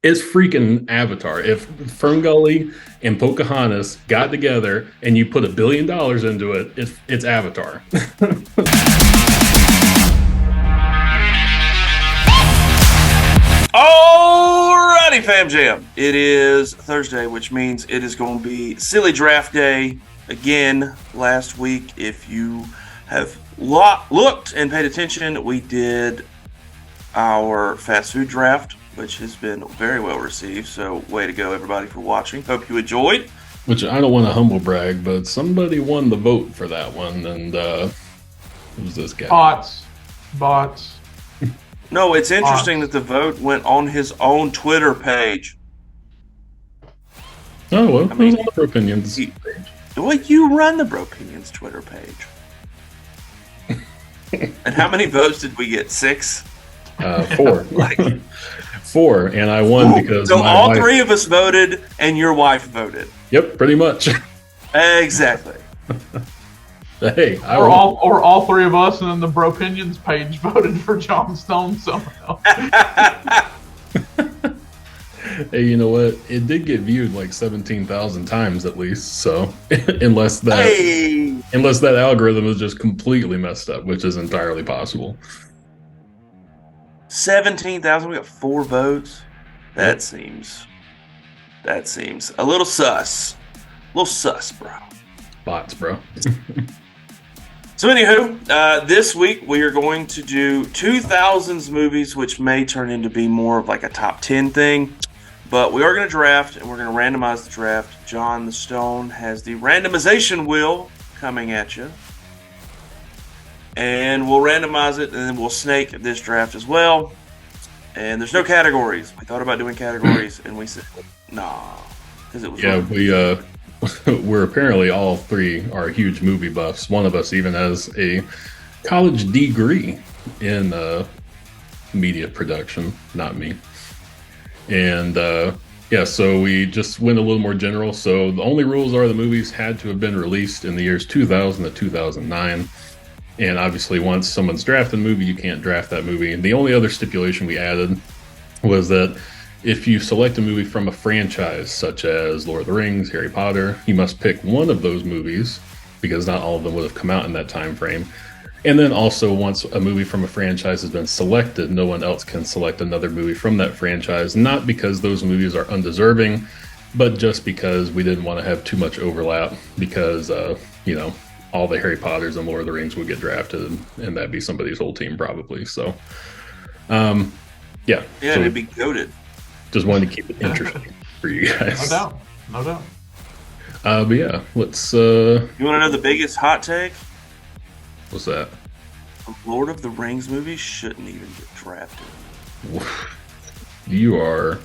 It's freaking Avatar. If Ferngully and Pocahontas got together and you put $1 billion into it, it's Avatar. Alrighty, fam jam. It is Thursday, which means it is going to be silly draft day again. Last week, if you have looked and paid attention, we did our fast food draft, which has been very well received. So, way to go, everybody, for watching. Hope you enjoyed. Which I don't want to humble brag, but somebody won the vote for that one, and who's this guy? Bots. No, it's interesting that the vote went on his own Twitter page. Oh, well, who's on the Bropinions page? Well, you run the Bropinions Twitter page. And how many votes did we get? 6? 4. Four, and I won because so my all wife... 3 of us voted, and your wife voted. Yep, pretty much. Exactly. Hey, or all 3 of us, and then the Bropinions page voted for John Stone somehow. Hey, you know what? It did get viewed like 17,000 times at least. So unless that algorithm is just completely messed up, which is entirely possible. 17,000. We got 4 votes. That seems a little sus. A little sus, bro. Bots, bro. So anywho, this week we are going to do 2000s movies, which may turn into be more of like a top 10 thing. But we are going to draft, and we're going to randomize the draft. John the Stone has the randomization wheel coming at you. And we'll randomize it, and then we'll snake this draft as well. And there's no categories. We thought about doing categories, and we said, nah. Because it was we're apparently all 3 are huge movie buffs. One of us even has a college degree in media production, not me. And so we just went a little more general. So the only rules are the movies had to have been released in the years 2000 to 2009. And obviously, once someone's drafted a movie, you can't draft that movie. And the only other stipulation we added was that if you select a movie from a franchise, such as Lord of the Rings, Harry Potter, you must pick one of those movies, because not all of them would have come out in that time frame. And then also, once a movie from a franchise has been selected, no one else can select another movie from that franchise, not because those movies are undeserving, but just because we didn't want to have too much overlap, because, all the Harry Potters and Lord of the Rings would get drafted, and that'd be somebody's whole team probably. So, yeah, so it'd be goated. Just wanted to keep it interesting for you guys. No doubt. But yeah, let's. You want to know the biggest hot take? What's that? The Lord of the Rings movies shouldn't even get drafted. You are.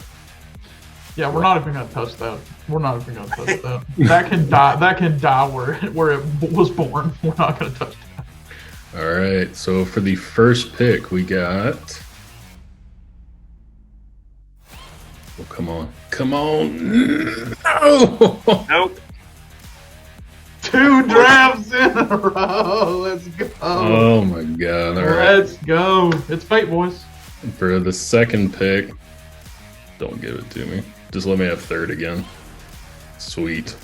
Yeah, we're not even gonna touch that. We're not even gonna touch that. That can die. That can die where it was born. We're not gonna touch that. All right. So for the first pick, we got. Oh, come on! No! Nope. 2 drafts in a row. Let's go. Oh my god! All right. Let's go. It's fate, boys. For the second pick, don't give it to me. Just let me have third again. Sweet.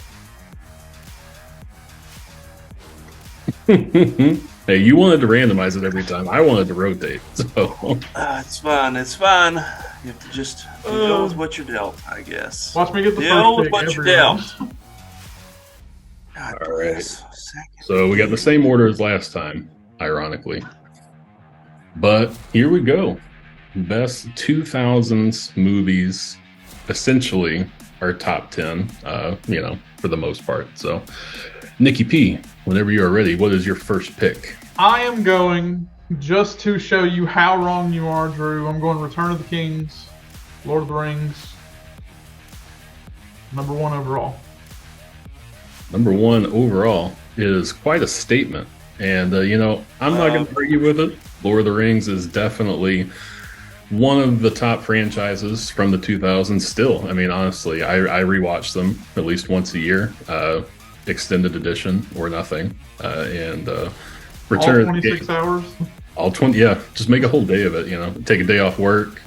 Hey, you wanted to randomize it every time. I wanted to rotate. So It's fine. It's fine. You have to just deal with what you're dealt, I guess. Watch me get the Deal first with pick what you're every round. dealt. God All right. bless. So we got the same order as last time, ironically. But here we go. Best 2000s movies, essentially our top 10, for the most part. So, Nikki P, whenever you are ready, what is your first pick? I am going, just to show you how wrong you are, Drew, I'm going Return of the Kings, Lord of the Rings, number 1 overall. Number 1 overall is quite a statement. And, I'm not going to argue with it. Lord of the Rings is definitely one of the top franchises from the 2000s still. I mean, honestly, I rewatch them at least once a year, extended edition or nothing. And Return all 26 hours. All 20, yeah. Just make a whole day of it. Take a day off work.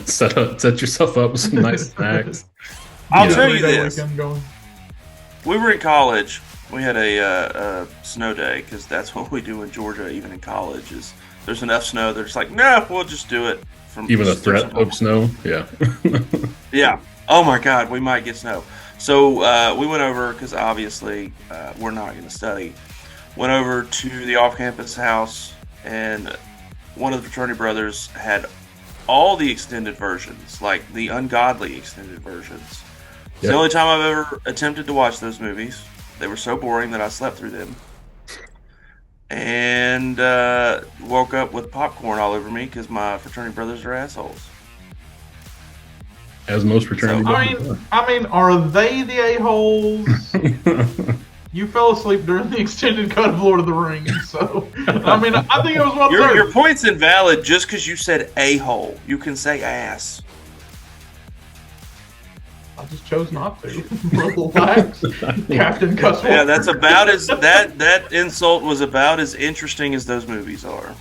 Set yourself up with some nice snacks. I'll Yeah. tell you 3-day this. weekend going. We were in college. We had a snow day because that's what we do in Georgia, even in college. Is there's enough snow? They're just like, no, we'll just do it. Even a threat of snow. Yeah. Yeah. Oh my God, we might get snow. So we went over because obviously we're not going to study. Went over to the off-campus house, and one of the fraternity brothers had all the extended versions, like the ungodly extended versions. It's the only time I've ever attempted to watch those movies. They were so boring that I slept through them. And woke up with popcorn all over me because my fraternity brothers are assholes. As most fraternity I mean, are they the a-holes? You fell asleep during the extended cut of Lord of the Rings, so I mean, I think it was one Your point's invalid just because you said a-hole. You can say ass. I just chose not to. Relax, Captain Cussword. Yeah, that's about as that insult was about as interesting as those movies are.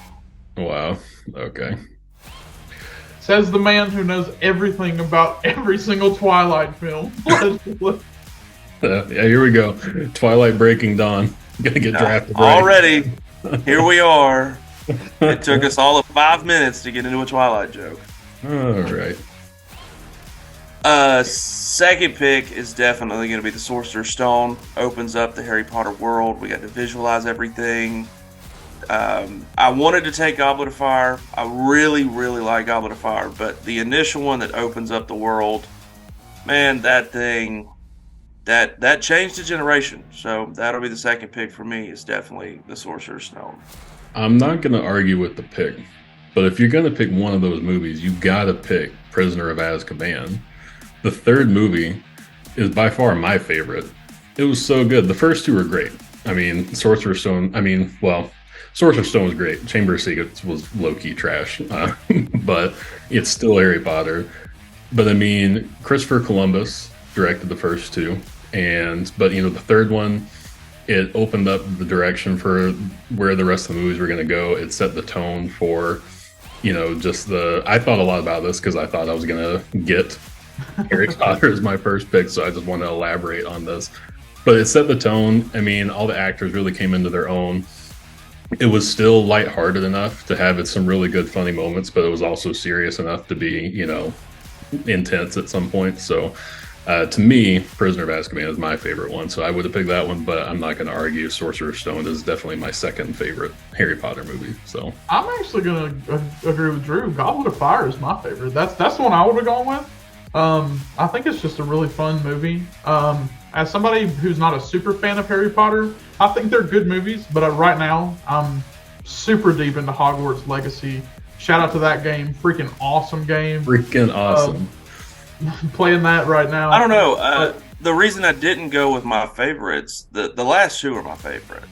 Wow. Okay. Says the man who knows everything about every single Twilight film. Yeah, here we go. Twilight Breaking Dawn. Gonna get drafted already. Here we are. It took us all of 5 minutes to get into a Twilight joke. All right. Second pick is definitely going to be the Sorcerer's Stone. Opens up the Harry Potter world. We got to visualize everything. I wanted to take Goblet of Fire. I really, really like Goblet of Fire, but the initial one that opens up the world, man, that thing, that changed a generation. So that'll be the second pick for me. Is definitely the Sorcerer's Stone. I'm not going to argue with the pick, but if you're going to pick one of those movies, you got to pick Prisoner of Azkaban. The third movie is by far my favorite. It was so good. The first two were great. I mean, Sorcerer's Stone was great. Chamber of Secrets was low-key trash, but it's still Harry Potter. But I mean, Christopher Columbus directed the first two, but the third one, it opened up the direction for where the rest of the movies were going to go. It set the tone for, I thought a lot about this because I thought I was going to get Harry Potter as my first pick, so I just want to elaborate on this. But it set the tone. I mean, all the actors really came into their own. It was still lighthearted enough to have some really good, funny moments, but it was also serious enough to be, intense at some point. So, to me, Prisoner of Azkaban is my favorite one. So I would have picked that one, but I'm not going to argue. Sorcerer's Stone is definitely my second favorite Harry Potter movie. So I'm actually going to agree with Drew. Goblet of Fire is my favorite. That's the one I would have gone with. I think it's just a really fun movie. As somebody who's not a super fan of Harry Potter, I think they're good movies, but right now I'm super deep into Hogwarts Legacy. Shout out to that game. Freaking awesome game. Freaking awesome. Playing that right now. I don't know. The reason I didn't go with my favorites, the last two are my favorite.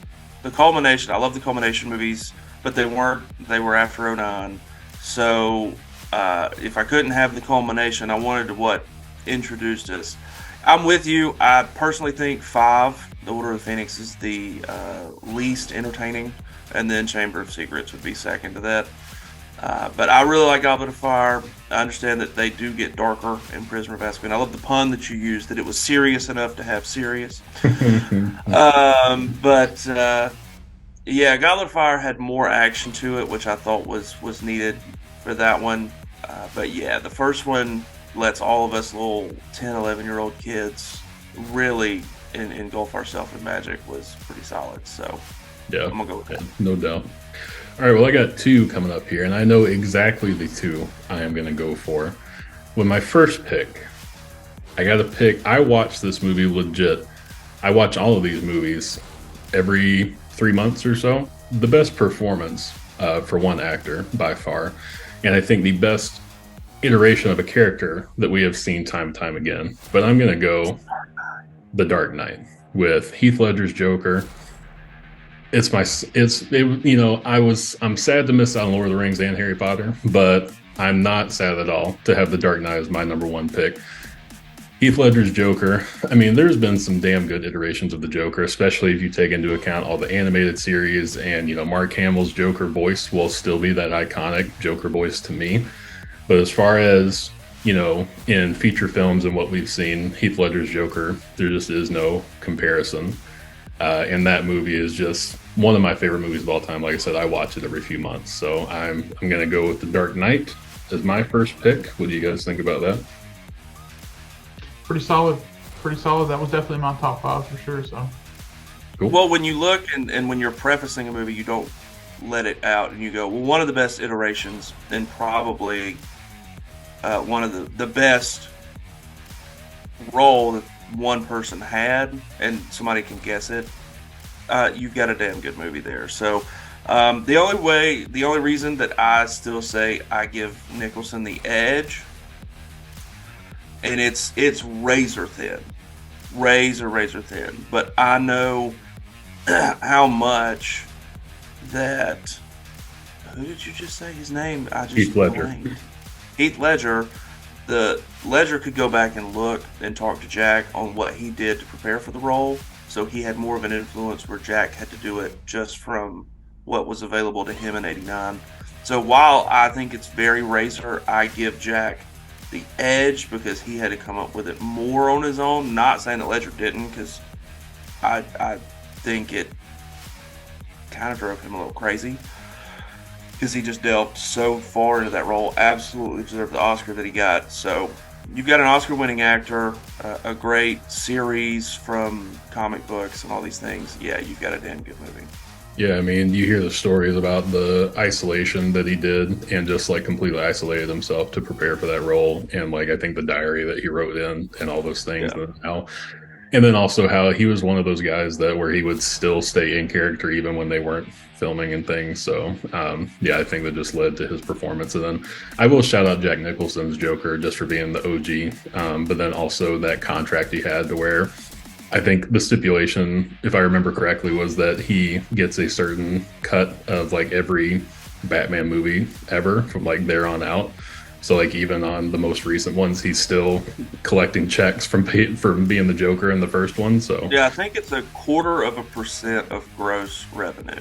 The Culmination, I love the Culmination movies, but they were after 09. So if I couldn't have the Culmination, I wanted to introduced us. I'm with you. I personally think 5, The Order of the Phoenix, is the least entertaining, and then Chamber of Secrets would be second to that. But I really like Goblet of Fire. I understand that they do get darker in Prisoner of Azkaban. I love the pun that you used, that it was serious enough to have serious. Yeah, Goblet of Fire had more action to it, which I thought was needed for that one. But yeah, the first one lets all of us little 10, 11-year-old kids really engulf ourselves in magic. Was pretty solid. So yeah, I'm going to go with that. No doubt. All right, well, I got 2 coming up here, and I know exactly the 2 I am going to go for. With my first pick, I got to pick. I watch this movie legit. I watch all of these movies every 3 months or so. The best performance for one actor by far, and I think the best iteration of a character that we have seen time and time again. But I'm going to go The Dark Knight with Heath Ledger's Joker. I'm sad to miss out on Lord of the Rings and Harry Potter, but I'm not sad at all to have The Dark Knight as my number 1 pick. Heath Ledger's Joker. I mean, there's been some damn good iterations of the Joker, especially if you take into account all the animated series. And, Mark Hamill's Joker voice will still be that iconic Joker voice to me. But as far as, in feature films and what we've seen, Heath Ledger's Joker, there just is no comparison. And that movie is just one of my favorite movies of all time. Like I said, I watch it every few months. So I'm going to go with The Dark Knight as my first pick. What do you guys think about that? Pretty solid. Pretty solid. That was definitely my top 5 for sure. So, Cool. Well, when you look and when you're prefacing a movie, you don't let it out and you go, well, one of the best iterations and probably one of the best role that one person had, and somebody can guess it. You've got a damn good movie there. So the only reason that I still say I give Nicholson the edge, and it's razor thin, razor thin. But I know how much that. Who did you just say his name? I just Heath Ledger. blanked. Heath Ledger. The Ledger could go back and look and talk to Jack on what he did to prepare for the role. So he had more of an influence where Jack had to do it just from what was available to him in '89. So while I think it's very razor, I give Jack the edge because he had to come up with it more on his own. Not saying that Ledger didn't, because I think it kind of drove him a little crazy because he just delved so far into that role. Absolutely deserved the Oscar that he got. So you've got an Oscar-winning actor, a great series from comic books and all these things. Yeah, you've got a damn good movie. Yeah, I mean, you hear the stories about the isolation that he did and just like completely isolated himself to prepare for that role. And like, I think the diary that he wrote in and all those things. Yeah. And then also how he was one of those guys that where he would still stay in character even when they weren't filming and things. So, yeah, I think that just led to his performance. And then I will shout out Jack Nicholson's Joker just for being the OG. But then also that contract he had to where I think the stipulation, if I remember correctly, was that he gets a certain cut of like every Batman movie ever from like there on out. So like even on the most recent ones, he's still collecting checks from being the Joker in the first one. So yeah, I think it's 0.25% of gross revenue.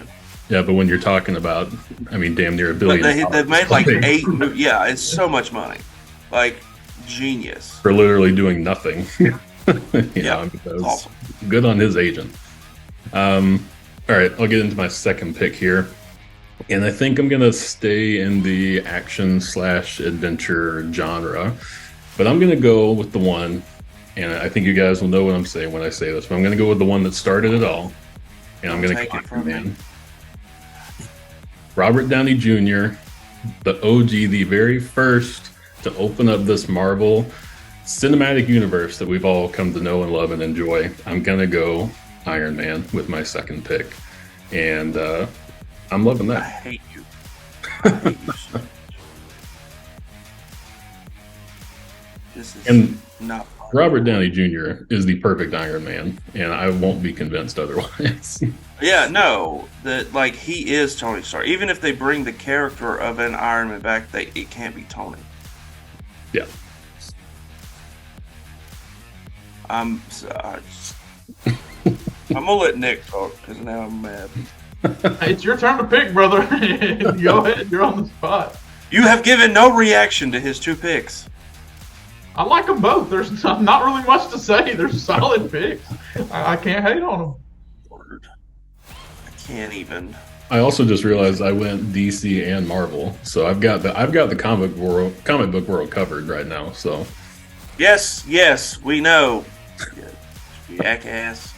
Yeah, but when you're talking about, I mean, damn near $1 billion. They've made like 8. Yeah, it's so much money, like genius for literally doing nothing. Yeah, I mean, that was awesome. Good on his agent. All right, I'll get into my second pick here. And I think I'm going to stay in the action/adventure genre. But I'm going to go with the one, and I think you guys will know what I'm saying when I say this, but I'm going to go with the one that started it all. And I'm going to take it from me. Robert Downey Jr., the OG, the very first to open up this Marvel cinematic universe that we've all come to know and love and enjoy. I'm going to go Iron Man with my second pick. And I'm loving that. I hate you. I hate you so much. This is not fun. Robert Downey Jr. is the perfect Iron Man, and I won't be convinced otherwise. Yeah, no, that like he is Tony Stark. Even if they bring the character of an Iron Man back, it can't be Tony. Yeah. I'm gonna let Nick talk because now I'm mad. It's your turn to pick, brother. Go ahead, you're on the spot. You have given no reaction to his 2 picks. I like them both. There's not really much to say. They're solid picks. I can't hate on them. Word. I can't even. I also just realized I went DC and Marvel, so I've got the comic book world covered right now. So Yes, we know. Jackass.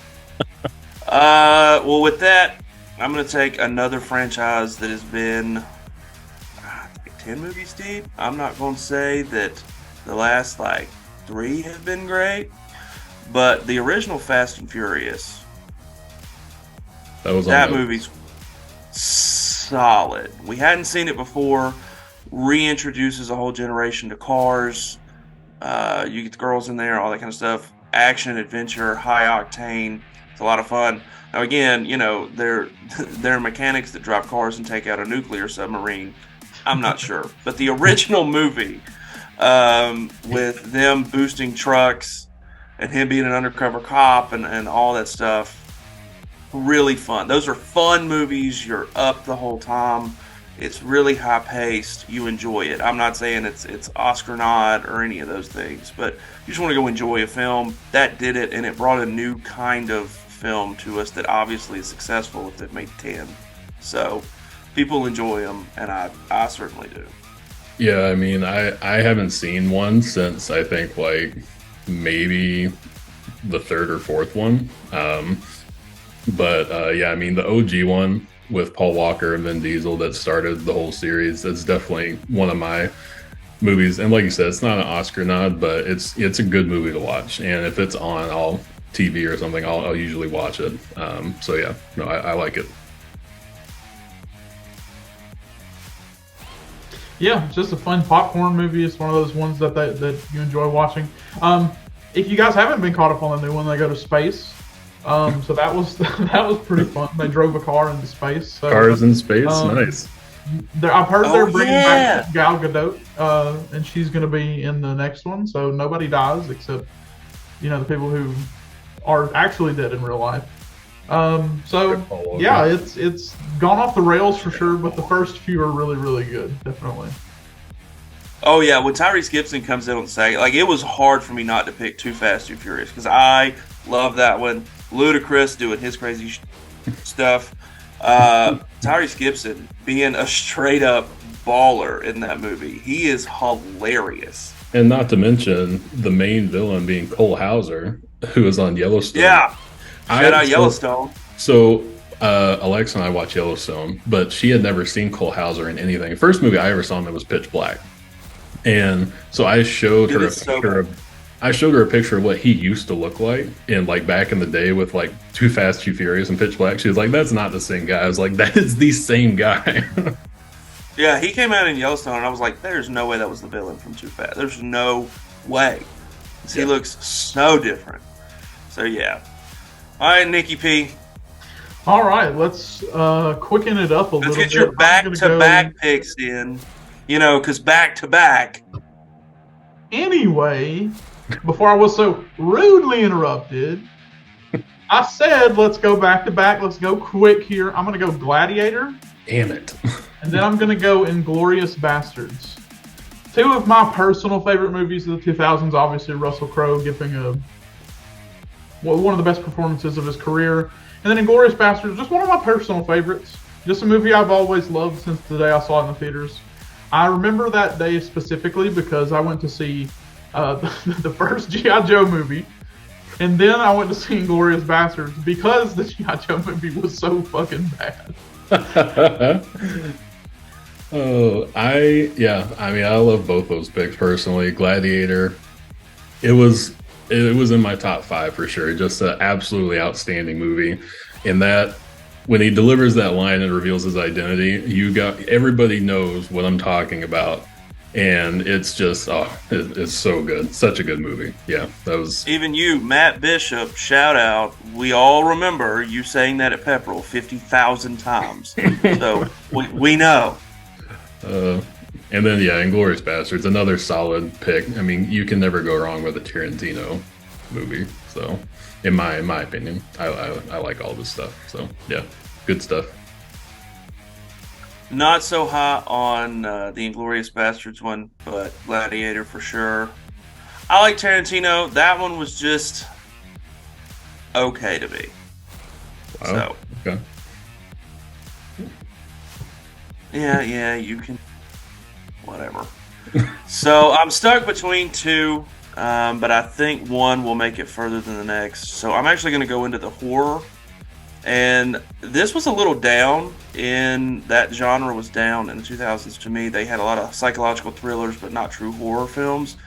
Well, with that, I'm going to take another franchise that has been 10 movies deep. I'm not going to say that the last 3 have been great, but the original Fast and Furious, that movie's solid. We hadn't seen it before. Reintroduces a whole generation to cars. You get the girls in there, all that kind of stuff. Action, adventure, high octane. It's a lot of fun. Now again, they're mechanics that drive cars and take out a nuclear submarine. I'm not sure, but the original movie with them boosting trucks and him being an undercover cop and all that stuff. Really fun. Those are fun movies. You're up the whole time. It's really high paced. You enjoy it. I'm not saying it's Oscar nod or any of those things, but you just want to go enjoy a film. That did it, and it brought a new kind of film to us that obviously is successful if they've made 10. So people enjoy them, and I certainly do. Yeah, I mean, I haven't seen one since I think like maybe the third or fourth one. But yeah, I mean, the OG one with Paul Walker and Vin Diesel that started the whole series, that's definitely one of my movies. And like you said, it's not an Oscar nod, but it's a good movie to watch. And if it's on TV or something, I'll usually watch it. So yeah, no, I like it. Yeah, it's just a fun popcorn movie. It's one of those ones that you enjoy watching. If you guys haven't been caught up on the new one, they go to space. So that was pretty fun. They drove a car into space. So, Cars in space, nice. I've heard they're bringing back Gal Gadot, and she's going to be in the next one. So nobody dies except the people who are actually dead in real life. So yeah, it's gone off the rails for sure, but the first few are really, really good, definitely. Oh yeah, when Tyrese Gibson comes in on the second, like it was hard for me not to pick Too Fast, Too Furious because I love that one. Ludacris doing his crazy stuff. Tyrese Gibson being a straight up baller in that movie. He is hilarious. And not to mention the main villain being Cole Hauser, who is on Yellowstone. Yeah. Shout out Yellowstone. So Alexa and I watch Yellowstone, but she had never seen Cole Hauser in anything. The first movie I ever saw him in was Pitch Black. And so I showed her a picture of what he used to look like in like back in the day with like Too Fast, Too Furious and Pitch Black. She was like, that's not the same guy. I was like, that is the same guy. Yeah, he came out in Yellowstone and I was like, there's no way that was the villain from Too Fast. There's no way. He looks so different. So yeah. All right, Nikki P. All right, let's quicken it up a little bit. Let's get your back-to-back picks in. Because back-to-back. Anyway, before I was so rudely interrupted, I said let's go back-to-back. Let's go quick here. I'm going to go Gladiator. Damn it. And then I'm going to go Inglourious Bastards. Two of my personal favorite movies of the 2000s, obviously Russell Crowe giving one of the best performances of his career. And then Inglourious Bastards, just one of my personal favorites. Just a movie I've always loved since the day I saw it in the theaters. I remember that day specifically because I went to see the first G.I. Joe movie. And then I went to see Inglourious Bastards because the G.I. Joe movie was so fucking bad. I love both those picks personally. Gladiator, it was in my top 5 for sure. Just an absolutely outstanding movie. And that when he delivers that line and reveals his identity, everybody knows what I'm talking about. And it's just it's so good. Such a good movie. Yeah, that was even you, Matt Bishop, shout out. We all remember you saying that at Pepperell 50,000 times. So we know. And then Inglourious Bastards, another solid pick. I mean, you can never go wrong with a Tarantino movie. So, in my opinion, I like all this stuff. So yeah, good stuff. Not so hot on the Inglourious Bastards one, but Gladiator for sure. I like Tarantino. That one was just okay to me. Wow. So, okay. Yeah, you can. Whatever. So I'm stuck between two, but I think one will make it further than the next. So I'm actually going to go into the horror. And this was a little down in that genre, was down in the 2000s to me. They had a lot of psychological thrillers, but not true horror films.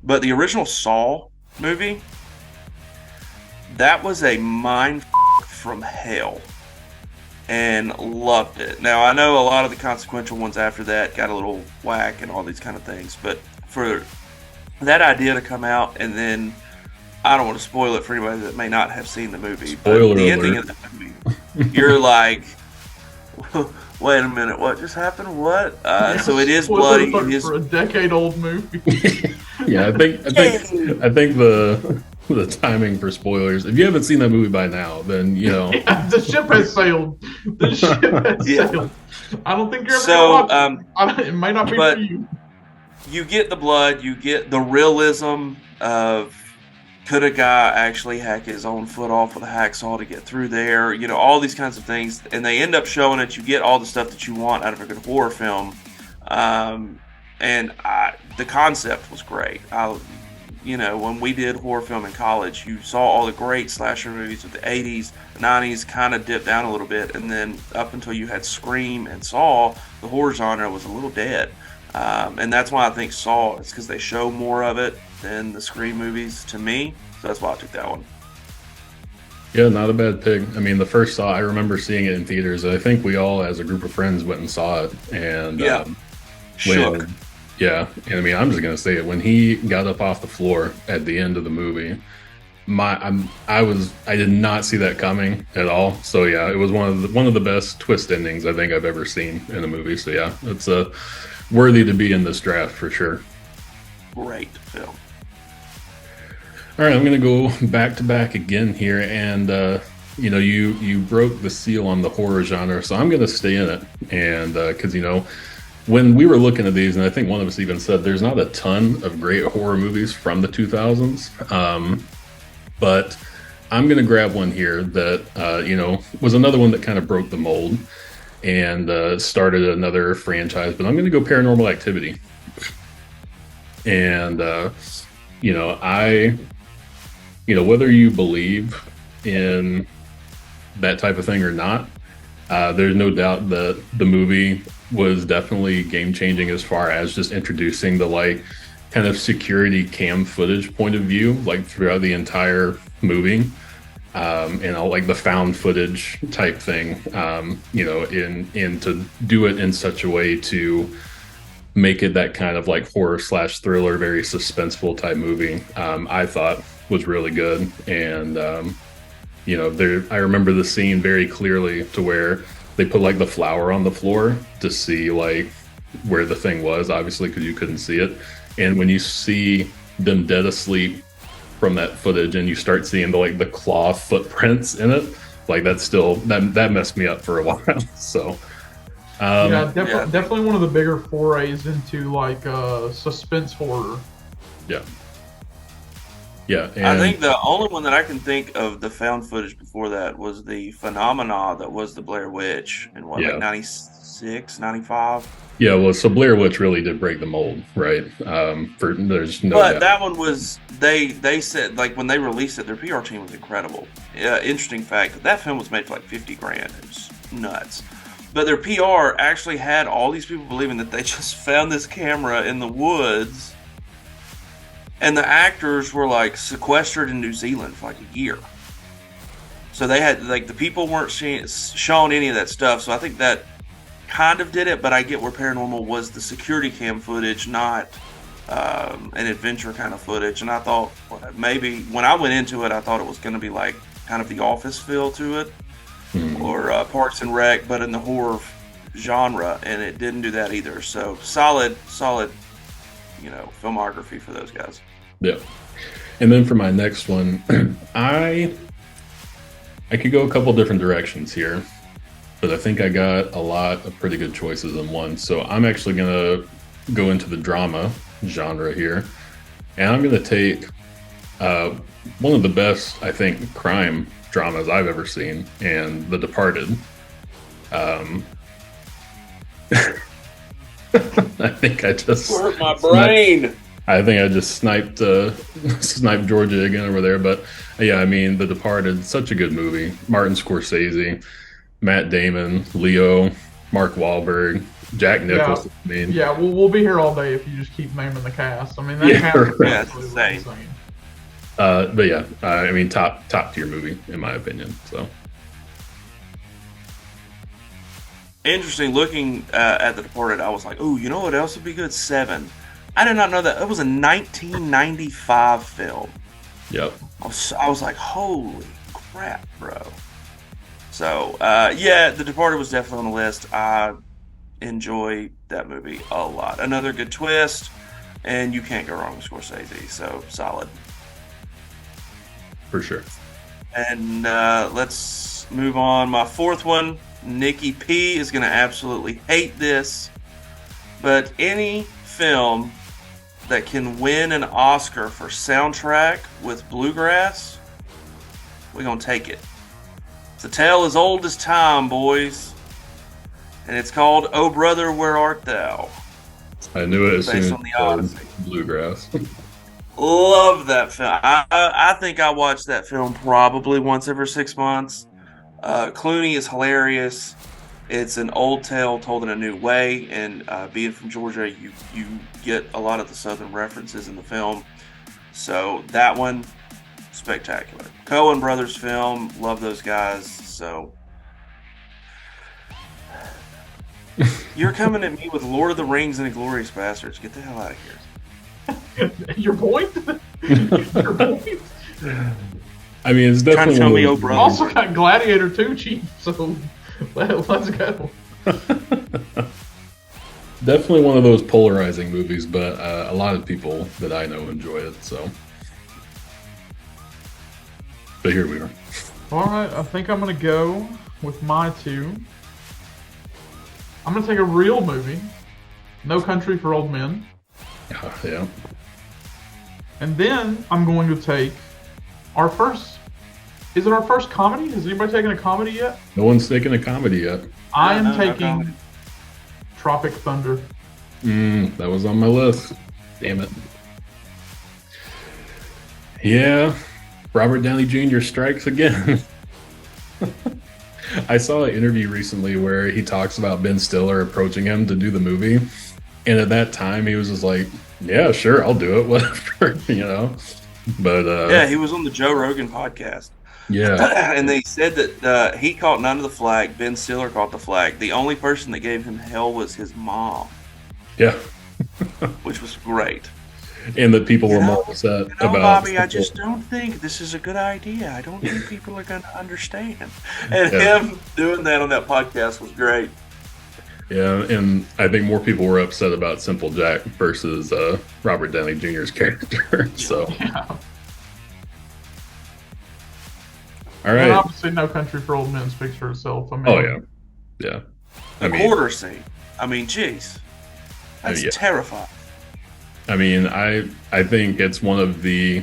But the original Saw movie, that was a mind from hell. And loved it. Now, I know a lot of the consequential ones after that got a little whack and all these kind of things. But for that idea to come out and then... I don't want to spoil it for anybody that may not have seen the movie. Spoiler but the alert. ending of the movie, you're like, wait a minute, what just happened? What? So it is bloody. It is for a decade-old movie. Yeah, I think the timing for spoilers. If you haven't seen that movie by now, then Yeah, the ship has sailed. The ship has Yeah. sailed. I don't think you're ever So, gonna watch it. It might not be for but you. you get the blood, you get the realism of could a guy actually hack his own foot off with a hacksaw to get through there? All these kinds of things, and they end up showing it. You get all the stuff that you want out of a good horror film, and the concept was great. When we did horror film in college, you saw all the great slasher movies of the 80s, the 90s kind of dipped down a little bit, and then up until you had Scream and Saw, the horror genre was a little dead. And that's why I think Saw, it's because they show more of it than the Scream movies to me. So that's why I took that one. Yeah, not a bad pick. I mean, the first Saw, I remember seeing it in theaters. I think we all, as a group of friends, went and saw it. And Yeah. Shook. yeah, and I mean, I'm just gonna say it. When he got up off the floor at the end of the movie, I did not see that coming at all. So yeah, it was one of the best twist endings I think I've ever seen in a movie. So yeah, it's worthy to be in this draft for sure. Great film. All right, I'm going to go back to back again here, and you broke the seal on the horror genre, so I'm going to stay in it, and because when we were looking at these, and I think one of us even said there's not a ton of great horror movies from the 2000s, but I'm going to grab one here that was another one that kind of broke the mold and started another franchise, but I'm going to go Paranormal Activity, and whether you believe in that type of thing or not, there's no doubt that the movie was definitely game changing as far as just introducing the kind of security cam footage point of view throughout the entire movie, and all the found footage type thing, in to do it in such a way to make it that kind of horror / thriller, very suspenseful type movie. I thought was really good, and I remember the scene very clearly to where they put the flower on the floor to see where the thing was, obviously because you couldn't see it, and when you see them dead asleep from that footage and you start seeing the claw footprints in it, that messed me up for a while. So definitely one of the bigger forays into suspense horror. Yeah. Yeah, and I think the only one that I can think of the found footage before that was the phenomena that was the Blair Witch in 96, 95? Yeah, well, so Blair Witch really did break the mold, right? There's no But doubt. that one was, they said, when they released it, their PR team was incredible. Interesting fact, that film was made for $50 grand. It was nuts. But their PR actually had all these people believing that they just found this camera in the woods, and the actors were sequestered in New Zealand for a year. So they had the people weren't shown any of that stuff. So I think that kind of did it. But I get where Paranormal was the security cam footage, not an adventure kind of footage. And I thought maybe when I went into it, I thought it was going to be kind of the Office feel to it, or Parks and Rec, but in the horror genre, and it didn't do that either. So solid filmography for those guys. Yeah. And then for my next one, I could go a couple different directions here, but I think I got a lot of pretty good choices in one. So I'm actually going to go into the drama genre here, and I'm going to take one of the best, I think, crime dramas I've ever seen, and The Departed. I think I just hurt my brain. I think I just sniped Georgia again over there. But yeah, I mean, The Departed, such a good movie. Martin Scorsese, Matt Damon, Leo, Mark Wahlberg, Jack Nicholson. Yeah, I mean, yeah, we'll be here all day if you just keep naming the cast. I mean, that cast is it's absolutely insane. but yeah, I mean, top tier movie in my opinion. So Interesting. Looking at The Departed, I was like, "Ooh, you know what else would be good? Seven." I did not know that it was a 1995 film. yep. I was like, "Holy crap, bro!" So yeah, The Departed was definitely on the list. I enjoy that movie a lot. Another good twist, and you can't go wrong with Scorsese. So solid. for sure. And let's move on. My fourth one, Nikki P is going to absolutely hate this, but any film that can win an Oscar for soundtrack with bluegrass, we're going to take it. It's a tale as old as time, boys. And it's called Oh Brother, Where Art Thou? I knew it as soon Based as on the you said Odyssey. bluegrass. Love that film. I think I watch that film probably once every 6 months. Clooney is hilarious. It's an old tale told in a new way, and being from Georgia, you get a lot of the Southern references in the film. So that one, spectacular. Coen Brothers film, love those guys. So you're coming at me with Lord of the Rings and Inglourious Bastards. Get the hell out of here. Your point? Your point? I mean, it's Trying to definitely tell me, one oh of brother. Also got Gladiator 2, Chief. So let's go. definitely one of those polarizing movies, but a lot of people that I know enjoy it. So, but here we are. All right, I think I'm gonna go with my two. I'm gonna take a real movie, No Country for Old Men, Yeah. and then I'm going to take our first. Is it our first comedy? Has anybody taken a comedy yet? No one's taking a comedy yet. I am No comedy. taking Tropic Thunder. That was on my list. Damn it. Yeah, Robert Downey Jr. strikes again. I saw an interview recently where he talks about Ben Stiller approaching him to do the movie. And at that time, he was just like, yeah, sure, I'll do it, whatever, you know? But, Yeah, he was on the Joe Rogan podcast. yeah, And they said that he caught none of the flag. Ben Stiller caught the flag. The only person that gave him hell was his mom, yeah. which was great. And that people were You know, more upset No, about. Bobby, I just don't think this is a good idea. I don't think people are going to understand. And Yeah. him doing that on that podcast was great. Yeah, and I think more people were upset about Simple Jack versus Robert Downey Jr.'s character. So, Yeah. all And right. obviously, No Country for Old Men speaks for itself. I mean, Oh, yeah. Yeah. I The mean, quarter scene. I mean, jeez. That's yeah. terrifying. I mean, I think it's one of the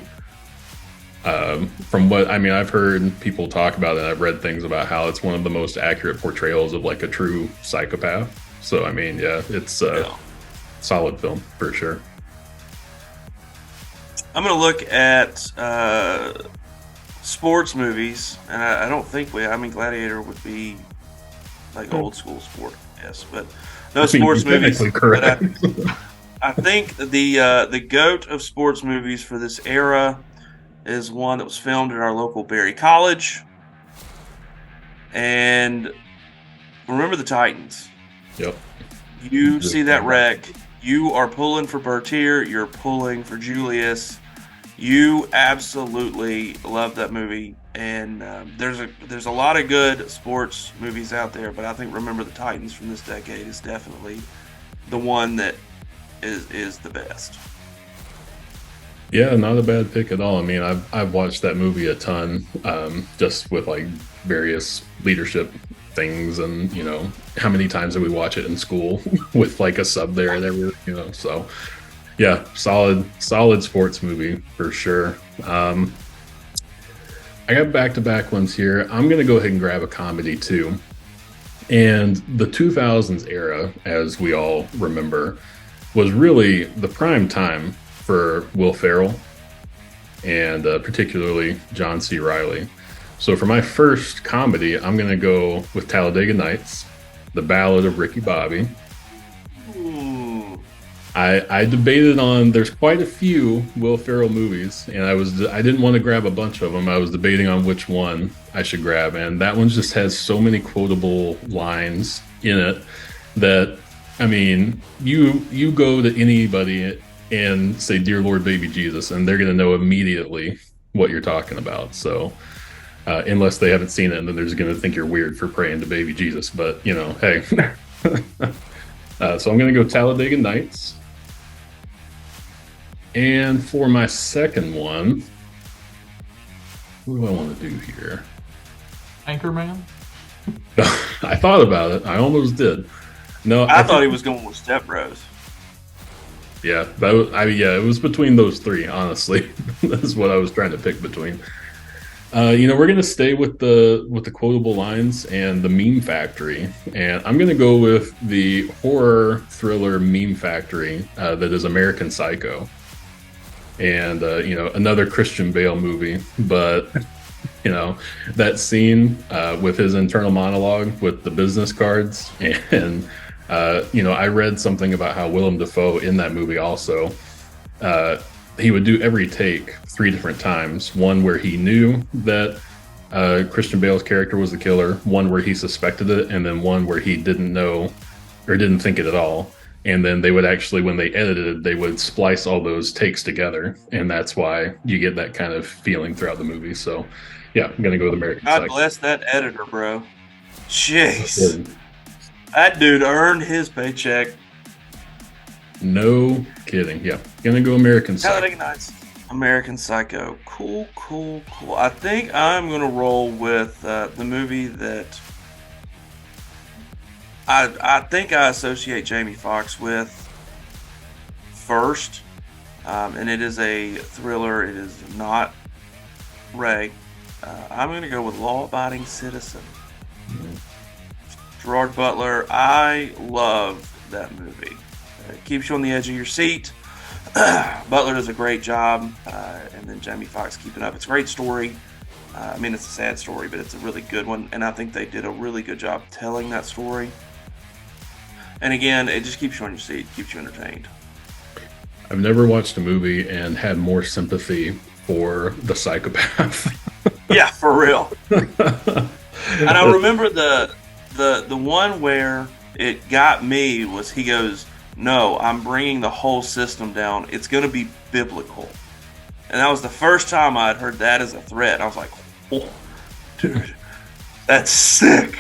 from what I mean, I've heard people talk about it. And I've read things about how it's one of the most accurate portrayals of like a true psychopath. So I mean, yeah, it's a Yeah. solid film for sure. I'm going to look at sports movies, and I don't think I mean, Gladiator would be like old school sport, yes, but no I mean, sports you're movies. technically But correct. I think the GOAT of sports movies for this era is one that was filmed at our local Berry College. And remember the Titans. Yep. You see that wreck. You are pulling for Bertier. You're pulling for Julius. You absolutely love that movie. And there's a lot of good sports movies out there, but I think Remember the Titans from this decade is definitely the one that is the best. Yeah, not a bad pick at all. I mean, I've watched that movie a ton, just with like various leadership things, and you know, how many times did we watch it in school with like a sub there and everything, you know? So, yeah, solid sports movie for sure. I got back-to-back ones here. I'm gonna go ahead and grab a comedy too, and the 2000s era, as we all remember, was really the prime time for Will Ferrell and particularly John C. Reilly. So for my first comedy, I'm going to go with Talladega Nights, The Ballad of Ricky Bobby. Ooh. I debated on, there's quite a few Will Ferrell movies, and I didn't want to grab a bunch of them. I was debating on which one I should grab, and that one just has so many quotable lines in it that, I mean, you go to anybody and say, "Dear Lord, baby Jesus," and they're going to know immediately what you're talking about. So, unless they haven't seen it, and then they're just going to think you're weird for praying to baby Jesus. But, you know, hey. So I'm going to go Talladega Nights. And for my second one, What do I want to do here? Anchorman. I thought about it. I almost did. No, I thought he was going with Step Bros. Yeah, yeah, it was between those three. Honestly, that's what I was trying to pick between. We're gonna stay with the quotable lines and the meme factory, and I'm gonna go with the horror thriller meme factory that is American Psycho, and another Christian Bale movie, but that scene with his internal monologue with the business cards, and I read something about how Willem Dafoe in that movie also. He would do every take 3 different times. One where he knew that Christian Bale's character was the killer, one where he suspected it, and then one where he didn't know or didn't think it at all. And then they would actually, when they edited it, they would splice all those takes together. And that's why you get that kind of feeling throughout the movie. So, yeah, I'm going to go with American Psycho. God bless that editor, bro. Jeez. That dude earned his paycheck. No kidding. Yeah. Gonna go American Psycho. Nice. American Psycho. Cool. I think I'm gonna roll with the movie that I think I associate Jamie Foxx with first. And it is a thriller. It is not Ray. I'm gonna go with Law Abiding Citizen. Gerard Butler. I love that movie. It keeps you on the edge of your seat. Butler does a great job, and then Jamie Foxx keeping up. It's a great story. It's a sad story, but it's a really good one, and I think they did a really good job telling that story. And again, it just keeps you on your seat, keeps you entertained. I've never watched a movie and had more sympathy for the psychopath. Yeah, for real. And I remember the one where it got me was he goes, "No, I'm bringing the whole system down. It's going to be biblical." And that was the first time I'd heard that as a threat. I was like, "Oh, dude, that's sick."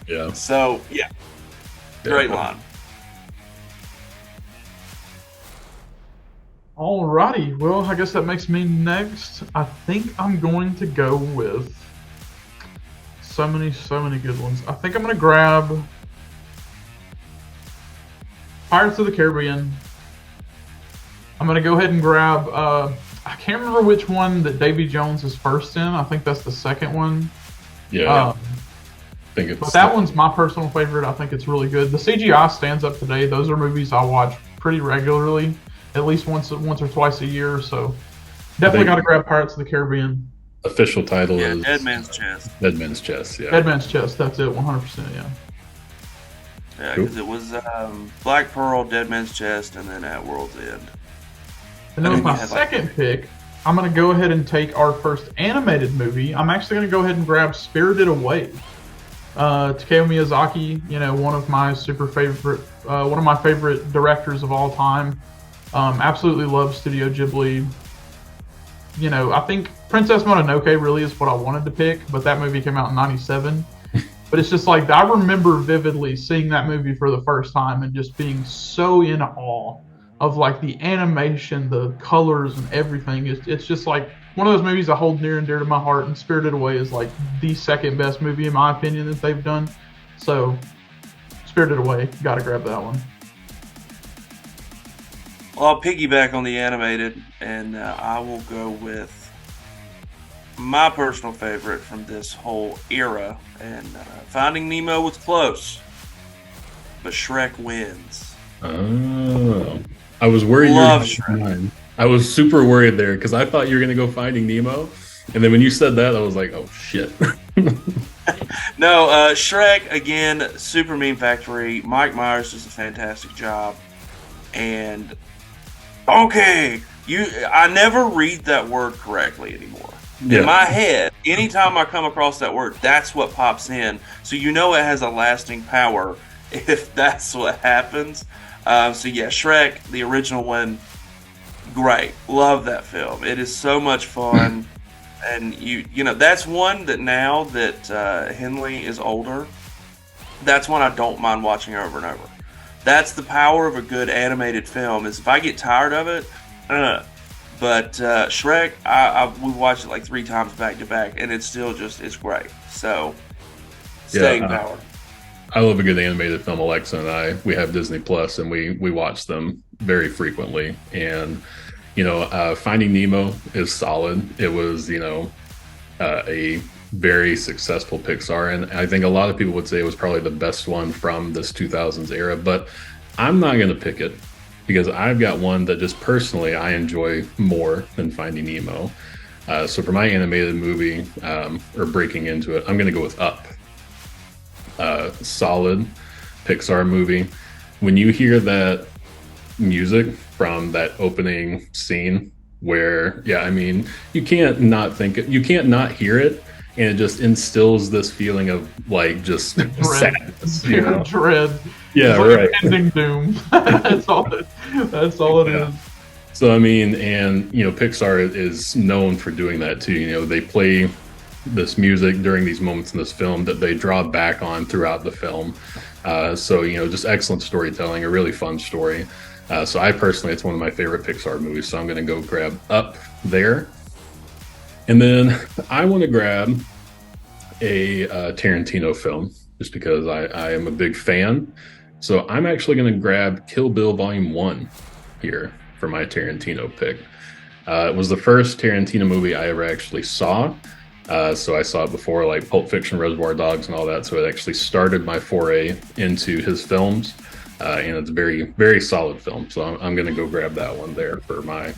Yeah. So, yeah. Great line. Alrighty. Well, I guess that makes me next. I think I'm going to go with so many good ones. I think I'm going to grab Pirates of the Caribbean. I'm going to go ahead and grab, I can't remember which one that Davy Jones is first in. I think that's the second one. Yeah. I think but that one's my personal favorite. I think it's really good. The CGI stands up today. Those are movies I watch pretty regularly, at least once or twice a year. So definitely got to grab Pirates of the Caribbean. Official title is Dead Man's Chest. Dead Man's Chest, yeah. Dead Man's Chest, that's it, 100%, yeah. Yeah, because it was Black Pearl, Dead Man's Chest, and then At World's End. And then with my second pick, I'm going to go ahead and take our first animated movie. I'm actually going to go ahead and grab Spirited Away. Takeo Miyazaki, one of my favorite directors of all time. Absolutely love Studio Ghibli. I think Princess Mononoke really is what I wanted to pick, but that movie came out in '97. But it's just like, I remember vividly seeing that movie for the first time and just being so in awe of like the animation, the colors, and everything. It's just like one of those movies I hold near and dear to my heart, and Spirited Away is like the second best movie in my opinion that they've done. So, Spirited Away, gotta grab that one. Well, I'll piggyback on the animated, and I will go with my personal favorite from this whole era. And Finding Nemo was close, but Shrek wins. Oh, I was worried. Love Shrek. I was super worried there because I thought you were gonna go Finding Nemo, and then when you said that, I was like, "Oh shit." No, Shrek again, super meme factory. Mike Myers does a fantastic job, and okay, I never read that word correctly anymore. In my head, anytime I come across that word, that's what pops in. So it has a lasting power if that's what happens. Shrek, the original one, great. Love that film. It is so much fun. And that's one that now that Henley is older, that's one I don't mind watching over and over. That's the power of a good animated film, is if I get tired of it, But Shrek, we watched it like 3 times back to back, and it's still it's great. So, staying power. I love a good animated film. Alexa and we have Disney Plus, and we watch them very frequently. And Finding Nemo is solid. It was a very successful Pixar, and I think a lot of people would say it was probably the best one from this 2000s era. But I'm not going to pick it because I've got one that just personally I enjoy more than Finding Nemo. So for my animated movie, or breaking into it, I'm going to go with Up. Solid Pixar movie. When you hear that music from that opening scene where, you can't not hear it, and it just instills this feeling of like just sadness, dread. Yeah, like right. Impending doom. That's all it is. So Pixar is known for doing that too. They play this music during these moments in this film that they draw back on throughout the film. Just excellent storytelling, a really fun story. So I personally, it's one of my favorite Pixar movies, so I'm going to go grab Up there. And then I want to grab a Tarantino film, just because I am a big fan. So I'm actually going to grab Kill Bill Volume 1 here for my Tarantino pick. It was the first Tarantino movie I ever actually saw. So I saw it before like Pulp Fiction, Reservoir Dogs, and all that. So it actually started my foray into his films. And it's a very, very solid film. So I'm going to go grab that one there for my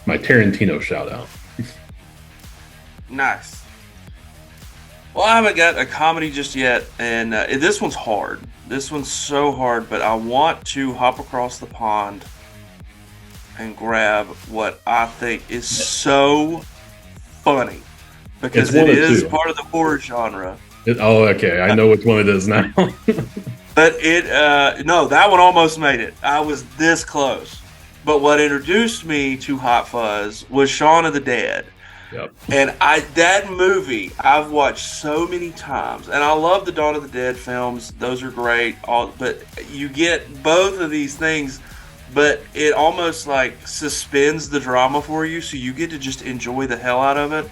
Tarantino shout out. Nice. Well, I haven't got a comedy just yet, and this one's hard. This one's so hard, but I want to hop across the pond and grab what I think is so funny, because it is part of the horror genre. Okay. I know which one it is now. But no, that one almost made it. I was this close. But what introduced me to Hot Fuzz was Shaun of the Dead. Yep. And that movie I've watched so many times, and I love the Dawn of the Dead films. Those are great. But you get both of these things, but it almost like suspends the drama for you, so you get to just enjoy the hell out of it.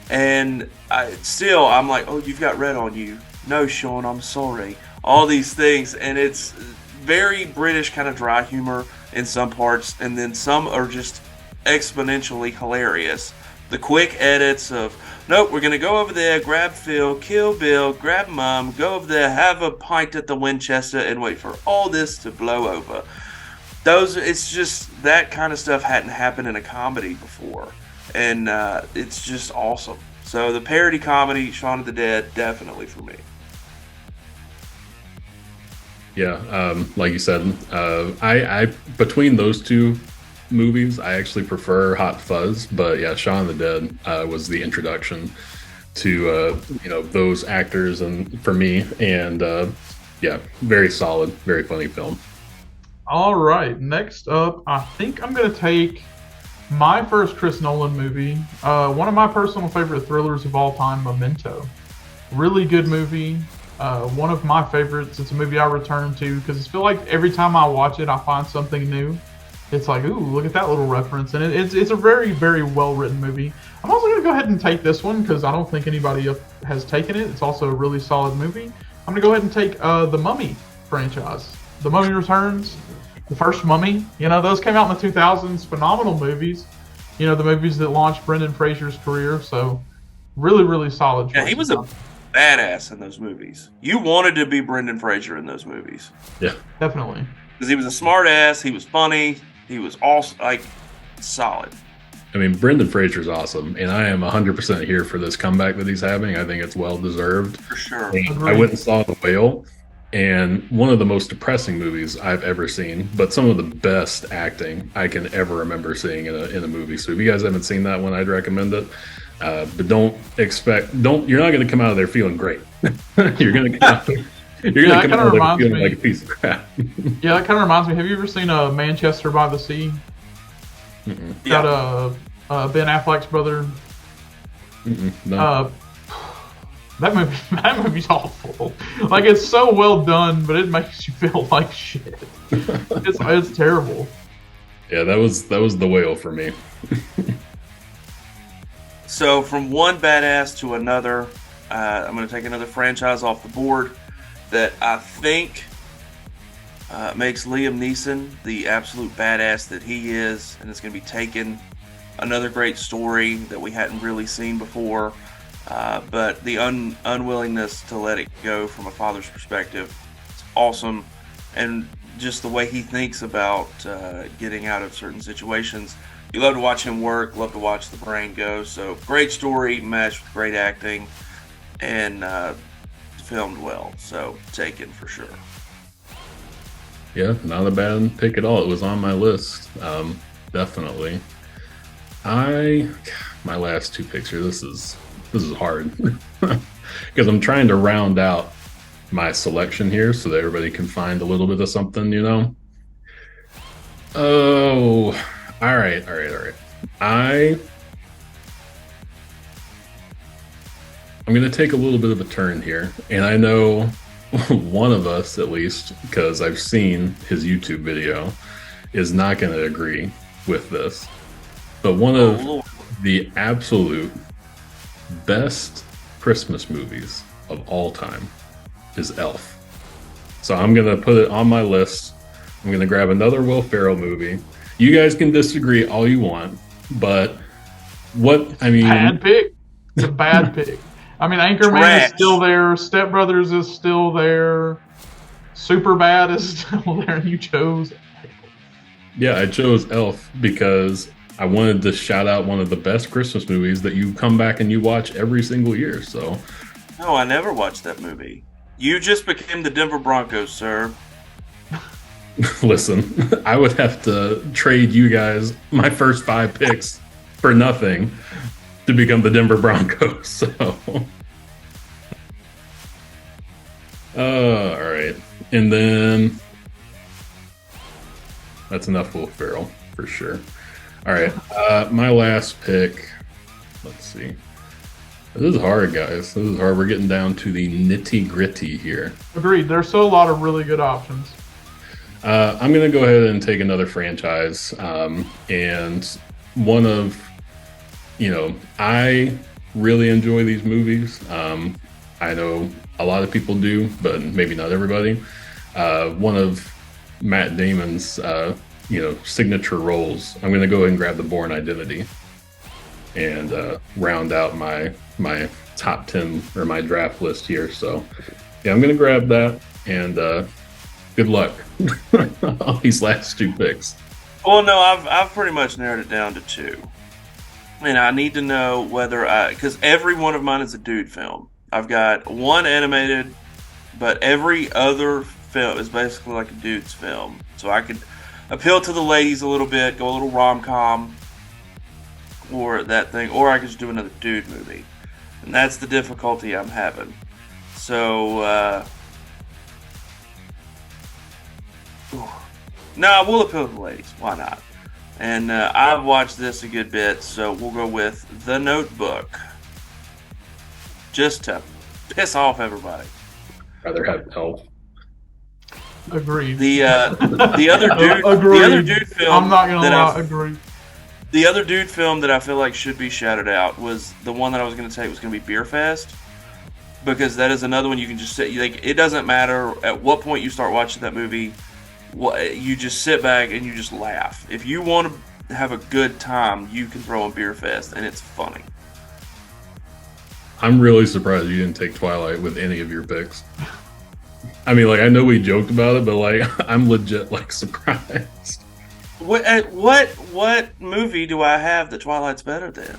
And I'm like, oh, you've got red on you. No, Sean, I'm sorry. All these things, and it's very British kind of dry humor in some parts, and then some are just exponentially hilarious. The quick edits of, nope, we're going to go over there, grab Phil, kill Bill, grab Mum, go over there, have a pint at the Winchester, and wait for all this to blow over. It's just, that kind of stuff hadn't happened in a comedy before, and it's just awesome. So the parody comedy, Shaun of the Dead, definitely for me. Yeah, like you said, I between those two movies, I actually prefer Hot Fuzz, but yeah, Shaun of the Dead was the introduction to those actors, and for me, and very solid, very funny film. All right, next up, I think I'm going to take my first Chris Nolan movie, one of my personal favorite thrillers of all time, Memento. Really good movie. One of my favorites. It's a movie I return to because I feel like every time I watch it, I find something new. It's like, ooh, look at that little reference. And it's a very, very well-written movie. I'm also going to go ahead and take this one because I don't think anybody else has taken it. It's also a really solid movie. I'm going to go ahead and take the Mummy franchise. The Mummy Returns, the first Mummy. Those came out in the 2000s. Phenomenal movies. The movies that launched Brendan Fraser's career. So really, really solid choice. Yeah, he was a badass in those movies. You wanted to be Brendan Fraser in those movies. Yeah, definitely. Because he was a smart ass. He was funny. He was also solid. I mean, Brendan Fraser's awesome, and I am 100% here for this comeback that he's having. I think it's well deserved. For sure. I went and saw The Whale, and one of the most depressing movies I've ever seen, but some of the best acting I can ever remember seeing in a movie. So if you guys haven't seen that one, I'd recommend it. But you're not going to come out of there feeling great. You're going to come out of there feeling like a piece of crap. Yeah, that kind of reminds me. Have you ever seen Manchester by the Sea? Yeah. Got Ben Affleck's brother. No. That movie's awful. Like, it's so well done, but it makes you feel like shit. It's terrible. Yeah, that was the whale for me. So from one badass to another, I'm going to take another franchise off the board that I think makes Liam Neeson the absolute badass that he is, and it's going to be Taken. Another great story that we hadn't really seen before, but the unwillingness to let it go from a father's perspective is awesome, and just the way he thinks about getting out of certain situations. You love to watch him work, love to watch the brain go. So great story, matched with great acting, and filmed well. So Taken for sure. Yeah, not a bad pick at all. It was on my list, definitely. My last two picks here. This is hard because I'm trying to round out my selection here so that everybody can find a little bit of something, you know. Oh, all right. I'm going to take a little bit of a turn here, and I know one of us, at least, because I've seen his YouTube video, is not going to agree with this. But one of the absolute best Christmas movies of all time is Elf. So I'm going to put it on my list. I'm going to grab another Will Ferrell movie. You guys can disagree all you want, but Bad pick. It's a bad pick. I mean, Anchorman is still there. Step Brothers is still there. Superbad is still there. And you chose. Yeah, I chose Elf because I wanted to shout out one of the best Christmas movies that you come back and you watch every single year. So, no, I never watched that movie. You just became the Denver Broncos, sir. Listen, I would have to trade you guys my first 5 picks for nothing to become the Denver Broncos. So, all right, and then that's enough Will Ferrell for sure. All right, my last pick. Let's see. This is hard, guys. This is hard. We're getting down to the nitty gritty here. Agreed. There's still a lot of really good options. I'm going to go ahead and take another franchise, and one of, I really enjoy these movies. I know a lot of people do, but maybe not everybody. One of Matt Damon's, signature roles. I'm going to go ahead and grab The Bourne Identity and round out my top 10 or my draft list here. So, yeah, I'm going to grab that, and good luck on these last 2 picks. Well, no, I've pretty much narrowed it down to 2. And I need to know whether because every one of mine is a dude film. I've got one animated, but every other film is basically like a dude's film. So I could appeal to the ladies a little bit, go a little rom-com, or that thing, or I could just do another dude movie. And that's the difficulty I'm having. So, no, we'll appeal to the ladies. Why not? And I've watched this a good bit, so we'll go with The Notebook. Just to piss off everybody. Rather have Elf. Agreed. The other dude, Agreed. the other dude film. I'm not gonna lie. Agreed. The other dude film that I feel like should be shouted out was the one that I was going to take was going to be Beer Fest, because that is another one you can just sit. Like, it doesn't matter at what point you start watching that movie. You just sit back and you just laugh. If you want to have a good time, you can throw on Beer Fest, and it's funny. I'm really surprised you didn't take Twilight with any of your picks. I mean, I know we joked about it, but I'm legit surprised. What movie do I have that Twilight's better than?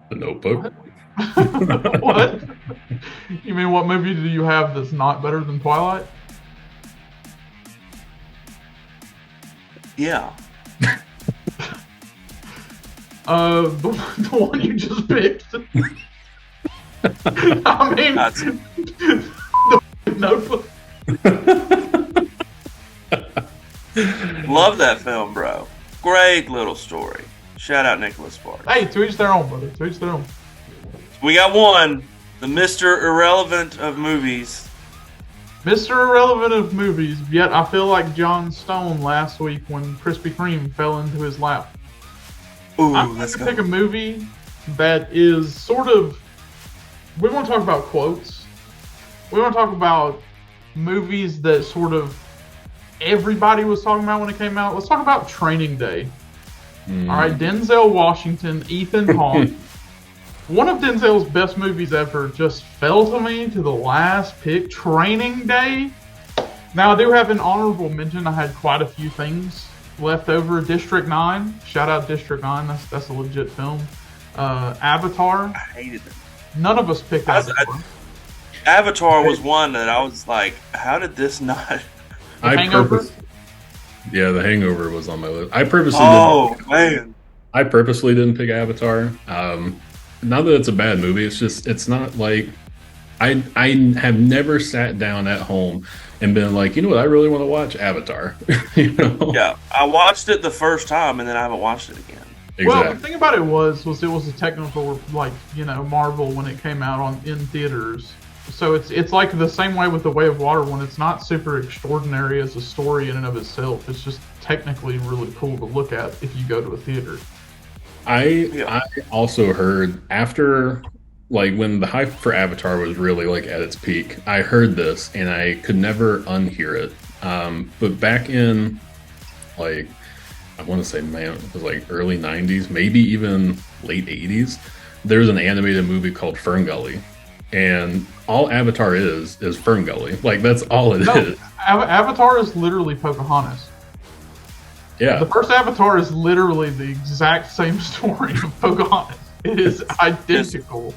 The Notebook. What? You mean what movie do you have that's not better than Twilight? Yeah. The one you just picked. I mean, the Notebook. Love that film, bro. Great little story. Shout out Nicholas Sparks. Hey, to each their own, brother. To each their own. We got one, the Mr. Irrelevant of movies, Mr. Irrelevant of movies, yet I feel like John Stone last week when Krispy Kreme fell into his lap. Ooh, I'm going to pick a movie that is sort of... We want to talk about quotes. We want to talk about movies that sort of everybody was talking about when it came out. Let's talk about Training Day. All right, Denzel Washington, Ethan Hawke. One of Denzel's best movies ever just fell to me to the last pick, Training Day. Now, I do have an honorable mention. I had quite a few things left over. District 9. Shout out District 9. That's a legit film. Avatar. I hated it. None of us picked Avatar. Avatar was one that I was like, how did this not... Hangover? Yeah, The Hangover was on my list. I purposely didn't pick Avatar. Not that it's a bad movie. It's just, it's not like... I have never sat down at home and been like, you know what, I really want to watch Avatar. You know? Yeah, I watched it the first time and then I haven't watched it again. Exactly. Well, the thing about it was it was a technical, like, you know, marvel when it came out in theaters. So it's like the same way with The Way of Water when it's not super extraordinary as a story in and of itself. It's just technically really cool to look at if you go to a theater. I also heard after, like, when the hype for Avatar was really like at its peak, I heard this and I could never unhear it. But back in, like, I want to say, man, it was like early 90s, maybe even late 80s, there was an animated movie called Ferngully. And all Avatar is Ferngully. Like, that's all it is. Avatar is literally Pocahontas. Yeah. The first Avatar is literally the exact same story of Pocahontas. It is identical.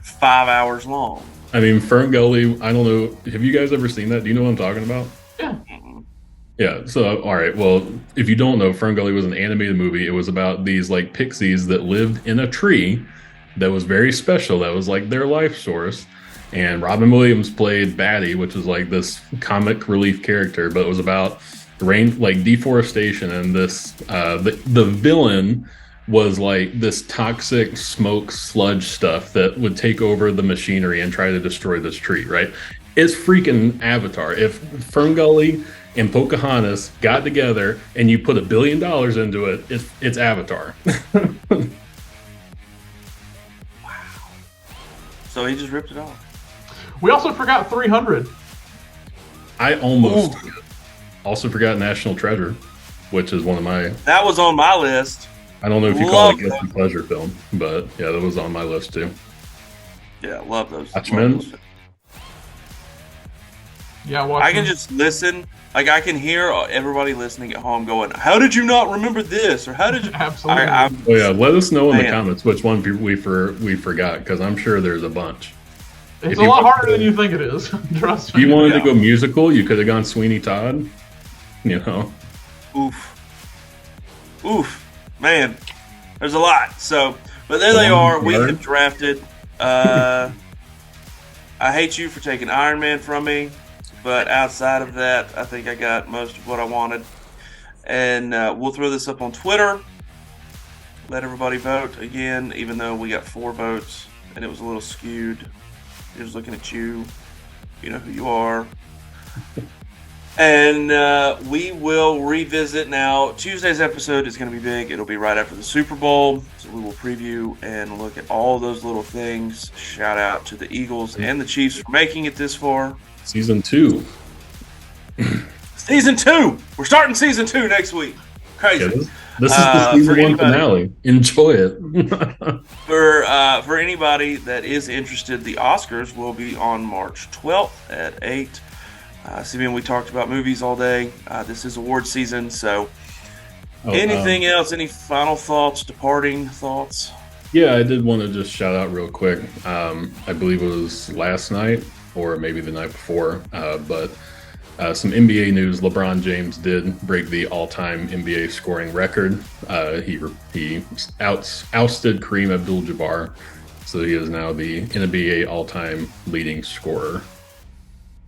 5 hours long. I mean, Ferngully, I don't know. Have you guys ever seen that? Do you know what I'm talking about? Yeah. Yeah, so, all right, well, if you don't know, Ferngully was an animated movie. It was about these, like, pixies that lived in a tree that was very special. That was, like, their life source. And Robin Williams played Batty, which was, like, this comic relief character, but it was about deforestation, and this, the villain was, like, this toxic smoke sludge stuff that would take over the machinery and try to destroy this tree, right? It's freaking Avatar. If Ferngully and Pocahontas got together and you put $1 billion into it, it's Avatar. Wow. So he just ripped it off. We also forgot 300. I almost also forgot National Treasure, which is one of my... That was on my list. I don't know if you call it a guilty pleasure film, but yeah, that was on my list too. Yeah, love those. Watchmen. Yeah, I can just listen. Like, I can hear everybody listening at home going, how did you not remember this? Or how did you... Absolutely. Oh yeah, let us know in the comments which one we forgot, because I'm sure there's a bunch. It's a lot harder than you think it is. Trust me. If you wanted to go musical, you could have gone Sweeney Todd. You know. Oof. Man, there's a lot. So, but there they are. We have drafted. I hate you for taking Iron Man from me, but outside of that, I think I got most of what I wanted. And we'll throw this up on Twitter. Let everybody vote again, even though we got 4 votes and it was a little skewed. He was looking at you. You know who you are. And we will revisit now. Tuesday's episode is going to be big. It'll be right after the Super Bowl. So we will preview and look at all those little things. Shout out to the Eagles and the Chiefs for making it this far. Season 2. Season 2! We're starting Season 2 next week. Crazy. Yeah, this is the Season 1 finale. Enjoy it. For anybody that is interested, the Oscars will be on March 12th at 8. Simeon, we talked about movies all day. This is award season, so anything else? Any final thoughts, departing thoughts? Yeah, I did want to just shout out real quick. I believe it was last night or maybe the night before, but some NBA news. LeBron James did break the all-time NBA scoring record. He ousted Kareem Abdul-Jabbar, so he is now the NBA all-time leading scorer.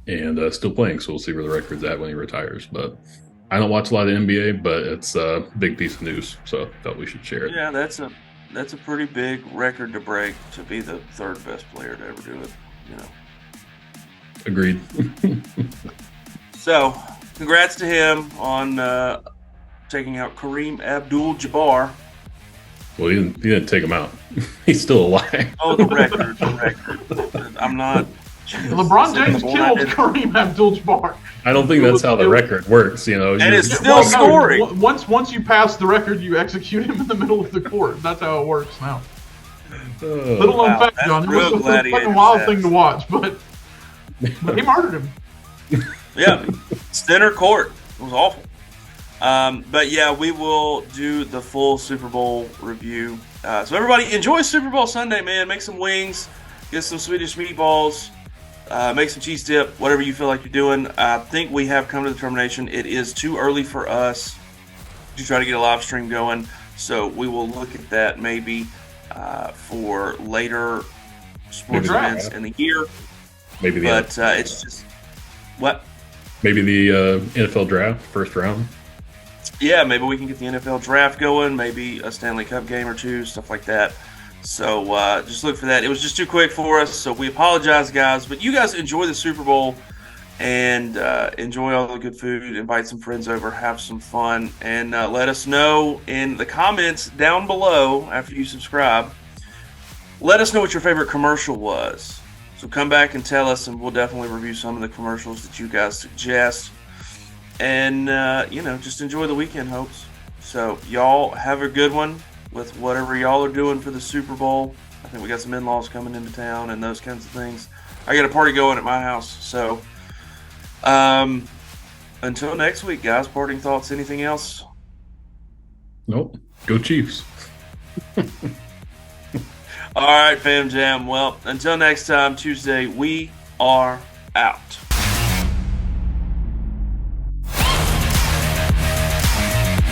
And still playing, so we'll see where the record's at when he retires. But I don't watch a lot of NBA, but it's a big piece of news, so I felt we should share it. Yeah, that's a pretty big record to break, to be the 3rd best player to ever do it. You know. Agreed. So, congrats to him on taking out Kareem Abdul-Jabbar. Well, he didn't take him out. He's still alive. Oh, the record. I'm not. LeBron James killed Kareem Abdul-Jabbar. I don't think that's how the record works. You know, And it's still scoring. Once you pass the record, you execute him in the middle of the court. That's how it works now. Little known fact, John. It was a fucking wild thing to watch, but he murdered him. Yeah, center court. It was awful. But yeah, we will do the full Super Bowl review. So everybody enjoy Super Bowl Sunday, man. Make some wings, get some Swedish meatballs, make some cheese dip, whatever you feel like you're doing. I think we have come to the determination it is too early for us to try to get a live stream going. So we will look at that maybe for later sports events in the year. Maybe the but it's just what? Maybe the NFL draft, first round. Yeah, maybe we can get the NFL draft going, maybe a Stanley Cup game or two, stuff like that. So just look for that. It was just too quick for us, so we apologize, guys. But you guys enjoy the Super Bowl and enjoy all the good food. Invite some friends over, have some fun, and let us know in the comments down below after you subscribe. Let us know what your favorite commercial was. So come back and tell us, and we'll definitely review some of the commercials that you guys suggest. And, just enjoy the weekend, hopes. So y'all have a good one with whatever y'all are doing for the Super Bowl. I think we got some in-laws coming into town and those kinds of things. I got a party going at my house. So until next week, guys, parting thoughts, anything else? Nope. Go Chiefs. All right, Fam Jam. Well, until next time, Tuesday, we are out.